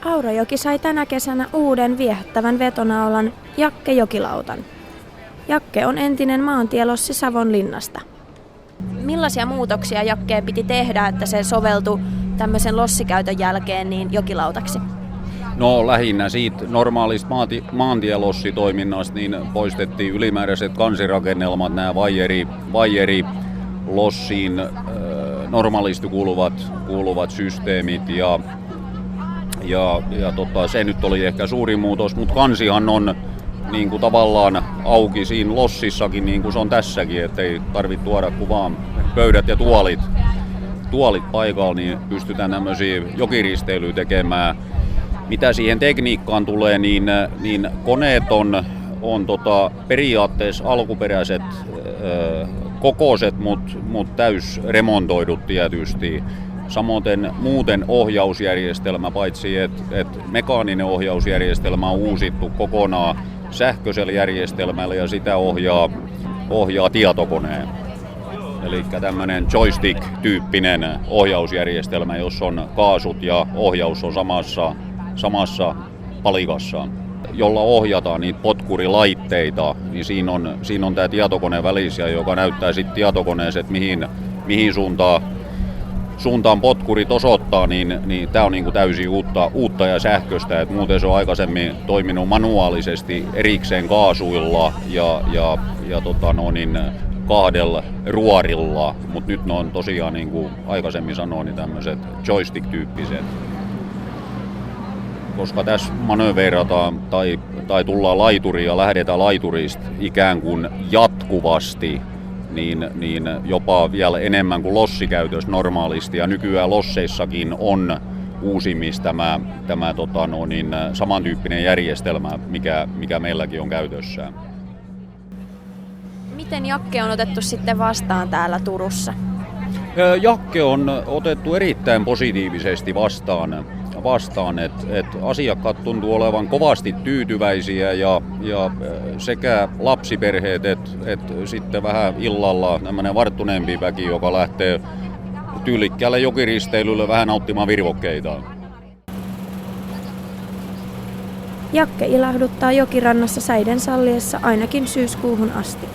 Aurajoki sai tänä kesänä uuden viehättävän vetonaulan Jakke Jokilautan. Jakke on entinen maantielossi Savonlinnasta. Millaisia muutoksia Jakkeen piti tehdä, että se soveltui tämmöisen lossikäytön jälkeen niin jokilautaksi? No lähinnä siitä normaalista maantielossitoiminnasta niin poistettiin ylimääräiset kansirakennelmat, nämä vaijeri lossiin normaalisti kuuluvat systeemit ja se nyt oli ehkä suurin muutos, mutta kansihan on niin kuin tavallaan auki siinä lossissakin niin kuin se on tässäkin, ettei tarvitse tuoda kuin vaan pöydät ja tuolit paikalla, niin pystytään tämmöisiä jokiristeilyjä tekemään. Mitä siihen tekniikkaan tulee, niin koneet on periaatteessa alkuperäiset kokoiset, mutta täys remontoidut tietysti. Samoin muuten ohjausjärjestelmä, paitsi että mekaaninen ohjausjärjestelmä on uusittu kokonaan sähköisellä järjestelmällä ja sitä ohjaa tietokoneen. Eli tämmöinen joystick-tyyppinen ohjausjärjestelmä, jossa on kaasut ja ohjaus on samassa palikassa, jolla ohjataan niitä potkurilaitteita, niin siinä on tämä tietokoneen välissä, joka näyttää sitten tietokoneessa, että mihin suuntaan potkurit osoittaa, niin tämä on niinku täysin uutta ja sähköistä, että muuten se on aikaisemmin toiminut manuaalisesti erikseen kaasuilla ja kahdella ruorilla, mutta nyt ne on tosiaan, niin kuin aikaisemmin sanoin, niin tämmöiset joystick-tyyppiset. Koska tässä manööverataan tai tullaan laituriin ja lähdetään laiturista ikään kuin jatkuvasti, niin jopa vielä enemmän kuin lossikäytössä normaalisti. Ja nykyään losseissakin on uusimis tämä samantyyppinen järjestelmä, mikä meilläkin on käytössä. Miten Jakke on otettu sitten vastaan täällä Turussa? Jakke on otettu erittäin positiivisesti vastaan, että asiakkaat tuntuu olevan kovasti tyytyväisiä ja sekä lapsiperheet että sitten vähän illalla tämmöinen varttuneempi väki, joka lähtee tyylikkäälle jokiristeilylle vähän nauttimaan virvokkeitaan. Jakke ilahduttaa jokirannassa säiden salliessa ainakin syyskuuhun asti.